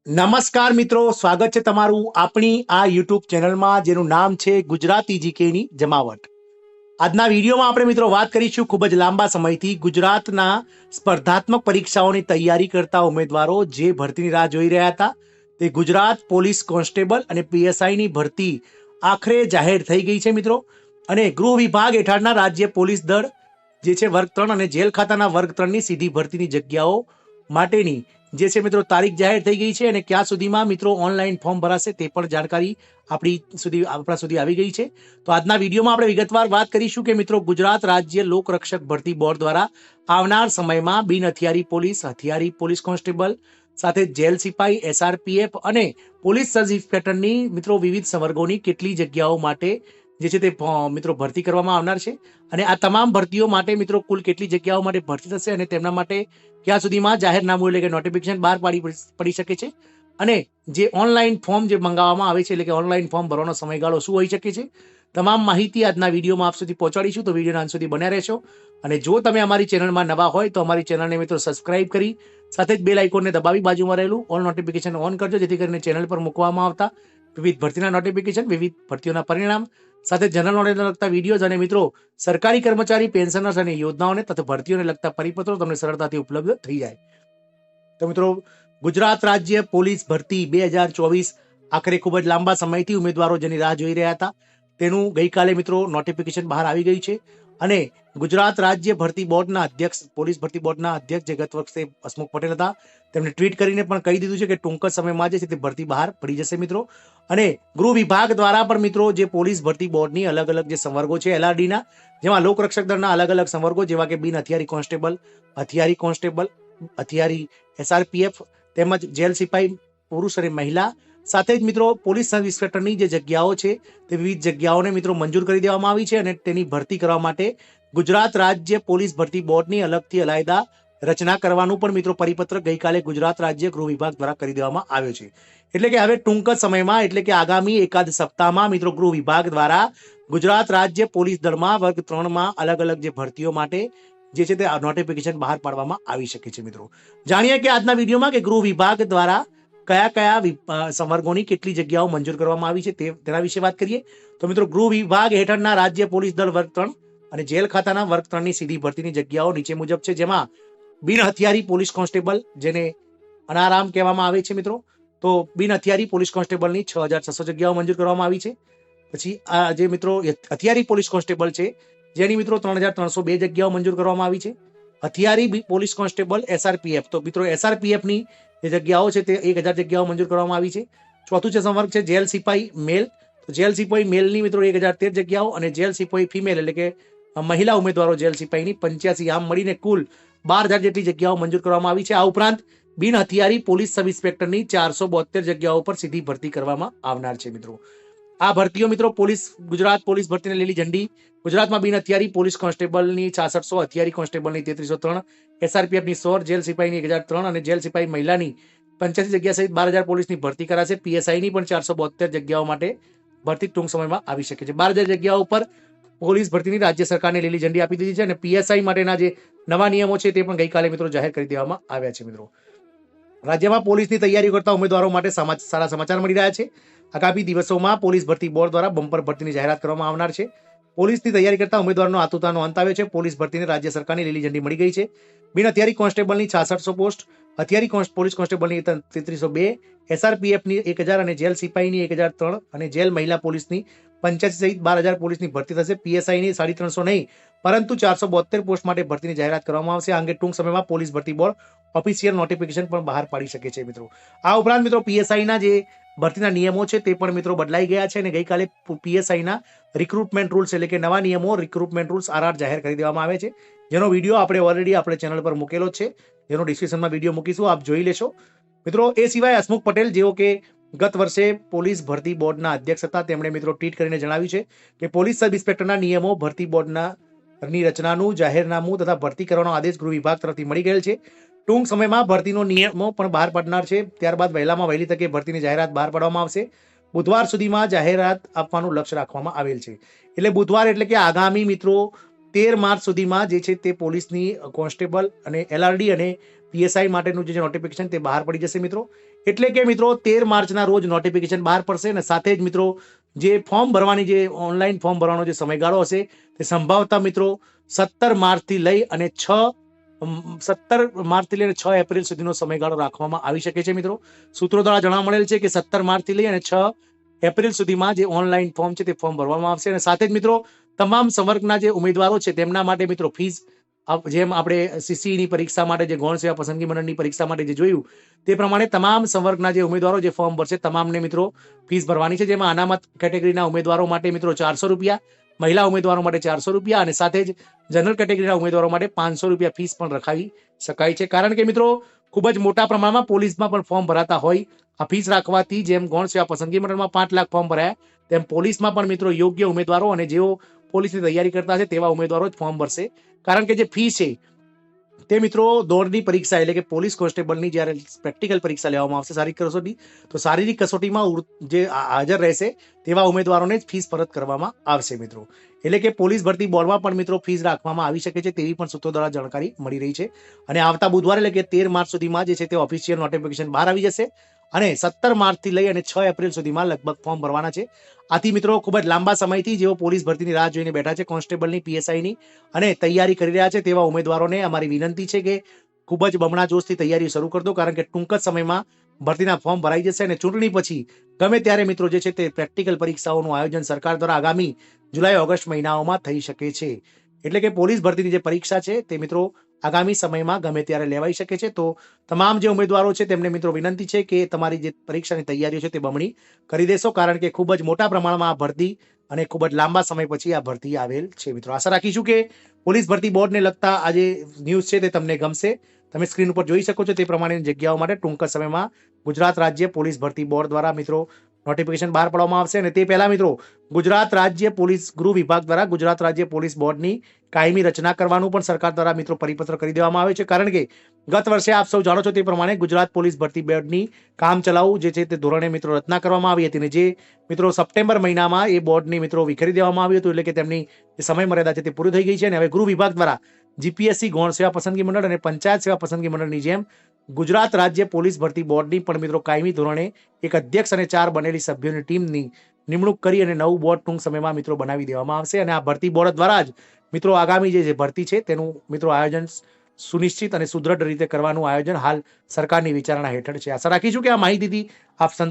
નમસ્કાર મિત્રો, સ્વાગત છે તમારું આપણી આ યુટ્યુબ ચેનલમાં જેનું નામ છે ગુજરાતી જીકેની જમાવટ. આજના વિડીયોમાં આપણે મિત્રો વાત કરીશું ખૂબ જ લાંબા સમયથી ગુજરાતના સ્પર્ધાત્મક પરીક્ષાઓની તૈયારી કરતા ઉમેદવારો જે ભરતીની રાહ જોઈ રહ્યા હતા તે ગુજરાત પોલીસ કોન્સ્ટેબલ અને પીએસઆઈની ભરતી આખરે જાહેર થઈ ગઈ છે મિત્રો. અને ગૃહ વિભાગ હેઠળના રાજ્ય પોલીસ દળ જે છે વર્ગ 3 અને જેલ ખાતાના વર્ગ 3ની સીધી ભરતીની જગ્યાઓ માટેની જે છે મિત્રો તારીખ જાહેર થઈ ગઈ છે અને ક્યાં સુધીમાં મિત્રો ઓનલાઈન ફોર્મ ભરાશે તે પણ જાણકારી આપણા સુધી આવી ગઈ છે. તો આજના વિડીયોમાં આપણે વિગતવાર વાત કરીશું કે મિત્રો ગુજરાત રાજ્ય લોકરક્ષક ભરતી બોર્ડ દ્વારા આવનાર સમયમાં બિન હથિયારી પોલીસ, હથિયારી પોલીસ કોન્સ્ટેબલ સાથે જેલ સિપાઈ, એસઆરપીએફ અને પોલીસ સબ ઇન્સ્પેક્ટરની મિત્રો વિવિધ સંવર્ગોની કેટલી જગ્યાઓ માટે જે છે તે મિત્રો ભરતી કરવામાં આવનાર છે અને આ તમામ ભરતીઓ માટે મિત્રો કુલ કેટલી જગ્યાઓ માટે ભરતી થશે અને તેમના માટે ક્યાં સુધીમાં જાહેરનામું એટલે કે નોટિફિકેશન બહાર પડી શકે છે અને જે ઓનલાઈન ફોર્મ જે મંગાવવામાં આવે છે એટલે કે ઓનલાઈન ફોર્મ ભરવાનો સમયગાળો શું હોઈ શકે છે, તમામ માહિતી આજના વિડીયોમાં આપ સુધી પહોંચાડીશું. તો વિડીયોના અંત સુધી બન્યા રહેશો અને જો તમે અમારી ચેનલમાં નવા હોય તો અમારી ચેનલને મિત્રો સબસ્ક્રાઇબ કરી સાથે જ બેલ આઇકોનને દબાવી બાજુમાં રહેલું ઓલ નોટિફિકેશન ઓન કરજો, જેથી કરીને ચેનલ પર મૂકવામાં આવતા વિવિધ ભરતીના નોટિફિકેશન, વિવિધ ભરતીઓના પરિણામ સાથે જનરલ નોલેજને લગતા વિડીયોઝ અને મિત્રો સરકારી કર્મચારી, પેન્શનર્સ અને યોજનાઓને તથા ભરતીઓને લગતા પરિપત્રો તમને સરળતાથી ઉપલબ્ધ થઈ જાય. તો મિત્રો ગુજરાત રાજ્ય પોલીસ ભરતી 2024 આખરે ખૂબ જ લાંબા સમયથી ઉમેદવારો જેની રાહ જોઈ રહ્યા હતા તેનું ગઈકાલે મિત્રો નોટિફિકેશન બહાર આવી ગયું છે અને ગુજરાત રાજ્ય ભરતી બોર્ડના અધ્યક્ષ, પોલીસ ભરતી બોર્ડના અધ્યક્ષ જે ગત વખતે હસમુખ પટેલ હતા તેમણે ટ્વીટ કરીને પણ કહી દીધું છે કે ટૂંક જ સમયમાં જે છે તે ભરતી બહાર પડી જશે મિત્રો. અને ગૃહ વિભાગ દ્વારા પણ મિત્રો જે પોલીસ ભરતી બોર્ડની અલગ અલગ જે સંવર્ગો છે એલઆરડીના, જેમાં લોકરક્ષક દળના અલગ અલગ સંવર્ગો જેવા કે બિન હથિયારી કોન્સ્ટેબલ, હથિયારી એસઆરપીએફ તેમજ જેલ સિપાઈ પુરુષ અને મહિલા સાથે જ મિત્રો પોલીસ સબ ઇન્સ્પેક્ટરની જે જગ્યાઓ છે તે વિવિધ જગ્યાઓને મિત્રો મંજૂર કરી દેવામાં આવી છે અને તેની ભરતી કરવા માટે ગુજરાત રાજ્ય પોલીસ ભરતી બોર્ડની અલગથી અલાયદા રચના કરવાનું પણ મિત્રો પરિપત્ર ગઈકાલે ગુજરાત રાજ્ય ગૃહ વિભાગ દ્વારા કરી દેવામાં આવ્યો છે. એટલે કે હવે ટૂંક જ સમયમાં એટલે કે આગામી એકાદ સપ્તાહમાં મિત્રો ગૃહ વિભાગ દ્વારા ગુજરાત રાજ્ય પોલીસ દળમાં વર્ગ 3માં અલગ અલગ જે ભરતીઓ માટે જે છે તે નોટિફિકેશન બહાર પાડવામાં આવી શકે છે. મિત્રો જાણીએ કે આજના વિડીયોમાં કે ગૃહ વિભાગ દ્વારા કયા કયા સંવર્ગોની કેટલી જગ્યાઓ મંજૂર કરવામાં આવી છે તેના વિશે વાત કરીએ. તો મિત્રો ગૃહ વિભાગ હેઠળના રાજ્ય પોલીસ દળ વર્ગ 3 અને જેલ ખાતાના વર્ગ 3ની સીધી ભરતીની જગ્યાઓ નીચે મુજબ છે, જેમાં બિન હથિયારી પોલીસ કોન્સ્ટેબલ જેને અનારામ કહેવામાં આવે છે મિત્રો, તો બિન હથિયારી પોલીસ કોન્સ્ટેબલની 6600 જગ્યાઓ મંજૂર કરવામાં આવી છે. પછી આ જે મિત્રો હથિયારી પોલીસ કોન્સ્ટેબલ છે જેની મિત્રો 3302 જગ્યાઓ મંજૂર કરવામાં આવી છે. હથિયારી પોલીસ કોન્સ્ટેબલ એસઆરપીએફ, તો મિત્રો એસઆરપીએફની જે જગ્યાઓ છે તે 1000 જગ્યાઓ મંજૂર કરવામાં આવી છે. ચોથું છે સંવર્ગ છે જેલ સિપાઈ મેલ, તો જેલ સિપાઈ મેલની મિત્રો 1013 જગ્યાઓ અને જેલ સિપાઈ ફિમેલ એટલે કે મહિલા ઉમેદવારો જેલ સિપાઈની 85, આમ મળીને કુલ 12000 જેટલી જગ્યાઓ મંજૂર કરવામાં આવી છે. આ ઉપરાંત બિન હથિયારી પોલીસ સબ ઇન્સ્પેક્ટરની 472 જગ્યાઓ પર સીધી ભરતી કરવામાં આવનાર છે. મિત્રો આ ભરતીઓ મિત્રો ગુજરાત પોલીસ ભરતીને લીલી ઝંડી, ગુજરાતમાં બિન હથિયારી પોલીસ કોન્સ્ટેબલની 6600, હથિયારી કોન્સ્ટેબલની 3303, એસઆરપીએફની 100, જેલ સિપાહીની 1003 અને જેલ સિપાહી મહિલાની 85 જગ્યા સહિત 12000 પોલીસની ભરતી કરાશે. પીએસઆઈની પણ 472 જગ્યાઓ માટે ભરતી ટૂંક સમયમાં આવી શકે છે. 12000 જગ્યાઓ પર પોલીસ ભરતીની રાજ્ય સરકારને લીલી ઝંડી આપી દીધી છે અને પીએસઆઈ માટેના જે નવા નિયમો છે તે પણ ગઈકાલે મિત્રો જાહેર કરી દેવામાં આવ્યા છે. મિત્રો રાજ્યમાં પોલીસની તૈયારી કરતા ઉમેદવારો માટે સારા સમાચાર મળી રહ્યા છે. આગામી દિવસોમાં પોલીસ ભરતી બોર્ડ દ્વારા બમ્પર ભરતીની જાહેરાત કરવામાં આવનાર છે. પોલીસની તૈયારી કરતા ઉમેદવારોનો આતુરતાનો અંત આવ્યો છે. પોલીસ ભરતીને રાજ્ય સરકારની લીલી ઝંડી મળી ગઈ છે. બિન હથિયારી કોન્સ્ટેબલની 6600 પોસ્ટ, હથિયારી પોલીસ કોન્સ્ટેબલની 3302, એસઆરપીએફની 1000 અને જેલ સિપાહીની 1003 અને જેલ મહિલા પોલીસની 85 સહિત 12000 પોલીસની ભરતી થશે. પીએસઆઈની 350 નહીં પરંતુ 472 પોસ્ટ માટે ભરતીની જાહેરાત કરવામાં આવશે. આ અંગે ટૂંક સમયમાં પોલીસ ભરતી બોર્ડ ઓફિશિયલ નોટિફિકેશન પણ બહાર પાડી શકે છે. મિત્રો આ ઉપરાંત મિત્રો પીએસઆઈના જે ભરતીના નિયમો છે તે પણ મિત્રો બદલાઈ ગયા છે અને ગઈકાલે પીએસઆઈના રિક્રુટમેન્ટ રૂલ્સ એટલે કે નવા નિયમો રિક્રુટમેન્ટ રૂલ્સ આરઆર જાહેર કરી દેવામાં આવે છે, જેનો વિડીયો આપણે ઓલરેડી આપણે ચેનલ પર મૂકેલો છે, જેનો ડિસ્ક્રિપ્શનમાં વિડીયો મૂકીશું, આપ જોઈ લેશો. મિત્રો એ સિવાય હસમુખ પટેલ જેઓ કે ગત વર્ષે પોલીસ ભરતી બોર્ડના અધ્યક્ષ હતા, તેમણે મિત્રો ટ્વીટ કરીને જણાવ્યું છે કે પોલીસ સબ ઇન્સ્પેક્ટરના નિયમો ભરતી બોર્ડના રચનાનું જાહેરનામું તથા ભરતી કરવાનો આદેશ ગૃહ વિભાગ તરફથી મળી ગયેલ છે. ટૂંક સમયમાં ભરતીનો નિયમો પણ બહાર પાડનાર છે. ત્યારબાદ વહેલામાં વહેલી તકે ભરતીની જાહેરાત બહાર પાડવામાં આવશે. બુધવાર સુધીમાં જાહેરાત આપવાનું લક્ષ્ય રાખવામાં આવેલ છે. એટલે બુધવાર એટલે કે આગામી મિત્રો 13 માર્ચ સુધીમાં જે છે તે પોલીસની કોન્સ્ટેબલ અને એલઆરડી અને પીએસઆઈ માટેનું જે નોટિફિકેશન તે બહાર પડી જશે મિત્રો. એટલે કે મિત્રો 13 માર્ચના રોજ નોટિફિકેશન બહાર પડશે અને સાથે જ મિત્રો જે ફોર્મ ભરવાની જે ઓનલાઈન ફોર્મ ભરવાનો જે સમયગાળો હશે તે સંભવતઃ મિત્રો 17 માર્ચથી લઈ અને 6 એપ્રિલ સુધીનો સમયગાળો રાખવામાં આવી શકે છે મિત્રો. સૂત્રો દ્વારા જાણવા મળેલ છે કે 17 માર્ચથી લઈ અને 6 એપ્રિલ સુધીમાં જે ઓનલાઈન ફોર્મ છે તે ફોર્મ ભરવામાં આવશે અને સાથે જ મિત્રો તમામ સંવર્ગના જે ઉમેદવારો છે તેમના માટે મિત્રો ફીસ જેમ આપણે સીસીની પરીક્ષા માટે જે ગૌણ સેવા પસંદગી મંડળની પરીક્ષા માટે જે જોયું તે પ્રમાણે તમામ સંવર્ગના જે ઉમેદવારો જે ફોર્મ ભરશે તમામને મિત્રો ફીસ ભરવાની છે. જેમાં અનામત કેટેગરીના ઉમેદવારો માટે મિત્રો 400 રૂપિયા, મહિલા ઉમેદવારો માટે 400 રૂપિયા અને સાથે જ જનરલ કેટેગરીના ઉમેદવારો માટે 500 રૂપિયા ફીસ પણ રખાવી શકાય છે. કારણ કે મિત્રો ખૂબ જ મોટા પ્રમાણમાં પોલીસમાં પણ ફોર્મ ભરાતા હોય. આ ફીસ રાખવાથી જેમ ગૌણ સેવા પસંદગી મંડળમાં 5 લાખ ફોર્મ ભરાયા તેમ પોલીસમાં પણ મિત્રો યોગ્ય ઉમેદવારો અને જેઓ પોલીસની તૈયારી કરતા છે તેવા ઉમેદવારો જ ફોર્મ ભરશે. કારણ કે જે ફી છે તે મિત્રો દોડની પરીક્ષા એટલે કે પોલીસ કોન્સ્ટેબલની જ્યારે પ્રેક્ટિકલ પરીક્ષા લેવામાં આવશે શારીરિક કસોટી, તો શારીરિક કસોટીમાં જે હાજર રહેશે તેવા ઉમેદવારોને જ ફીસ પરત કરવામાં આવશે મિત્રો. એટલે કે પોલીસ ભરતી બોર્ડમાં પણ મિત્રો ફીસ રાખવામાં આવી શકે છે તેવી પણ સૂત્રો દ્વારા જાણકારી મળી રહી છે. અને આવતા બુધવારે એટલે કે 13 માર્ચ સુધીમાં જે છે તે ઓફિશિયલ નોટિફિકેશન બહાર આવી જશે અને 17 માર્ચથી લઈ અને 6 એપ્રિલ સુધીમાં લગભગ ફોર્મ ભરવાના છે. આથી મિત્રો ખૂબ જ લાંબા સમયથી જેઓ પોલીસ ભરતીની રાહ જોઈને બેઠા છે, કોન્સ્ટેબલની, પીએસઆઈની અને તૈયારી કરી રહ્યા છે તેવા ઉમેદવારોને અમારી વિનંતી છે કે ખૂબ જ બમણા જોશથી તૈયારી શરૂ કરી દો. કારણ કે ટૂંક જ સમયમાં ભરતીના ફોર્મ ભરાઈ જશે અને ચૂંટણી પછી ગમે ત્યારે મિત્રો જે છે તે પ્રેક્ટિકલ પરીક્ષાઓનું આયોજન સરકાર દ્વારા આગામી જુલાઈ-ઓગસ્ટ મહિનાઓમાં થઈ શકે છે. એટલે કે પોલીસ ભરતીની જે પરીક્ષા છે તે મિત્રો આગામી સમયમાં ગમે ત્યારે લેવાઈ શકે છે. તો તમામ જે ઉમેદવારો છે તેમને મિત્રો વિનંતી છે કે તમારી જે પરીક્ષાની તૈયારીઓ છે તે બમણી કરી દેશો. કારણ કે ખૂબ જ મોટા પ્રમાણમાં આ ભરતી અને ખૂબ જ લાંબા સમય પછી આ ભરતી આવેલ છે મિત્રો. આશા રાખીશું કે પોલીસ ભરતી બોર્ડને લગતા આ જે ન્યૂઝ છે તે તમને ગમશે. તમે સ્ક્રીન ઉપર જોઈ શકો છો તે પ્રમાણેની જગ્યાઓ માટે ટૂંક સમયમાં ગુજરાત રાજ્ય પોલીસ ભરતી બોર્ડ દ્વારા મિત્રો નોટિફિકેશન બહાર પાડવામાં આવશે. અને તે પહેલા મિત્રો ગુજરાત રાજ્ય પોલીસ ગૃહ વિભાગ દ્વારા ગુજરાત રાજ્ય પોલીસ બોર્ડની કાયમી રચના કરવાનું પણ સરકાર દ્વારા મિત્રો પરિપત્ર કરી દેવામાં આવે છે. કારણ કે ગત વર્ષે આપ સૌ જાણો છો તે પ્રમાણે ગુજરાત પોલીસ ભરતી બોર્ડની કામ ચલાઉ જે છે તે ધોરણે મિત્રો રચના કરવામાં આવી હતી અને જે મિત્રો સપ્ટેમ્બર મહિનામાં એ બોર્ડની મિત્રો વિખેરી દેવામાં આવ્યું હતું. એટલે કે તેમની જે સમય મર્યાદા છે તે પૂરી થઈ ગઈ છે અને હવે ગૃહ વિભાગ દ્વારા જીપીએસસી ગૌણ સેવા પસંદગી મંડળ અને પંચાયત સેવા પસંદગી મંડળની જેમ ગુજરાત રાજ્ય પોલીસ ભરતી બોર્ડની પણ મિત્રો કાયમી ધોરણે એક અધ્યક્ષ અને 4 બનેલી સભ્યોની ટીમની નિમણૂક કરી અને નવું બોર્ડ ટૂંક સમયમાં મિત્રો બનાવી દેવામાં આવશે. અને આ ભરતી બોર્ડ દ્વારા જ મિત્રો આગામી જે ભરતી છે તેનું મિત્રો આયોજન સુનિશ્ચિત અને સુદ્રઢ રીતે કરવાનું આયોજન હાલ સરકારની વિચારણા હેઠળ છે. આશા રાખીશું કે આ માહિતીથી આપ સંતુષ્ટ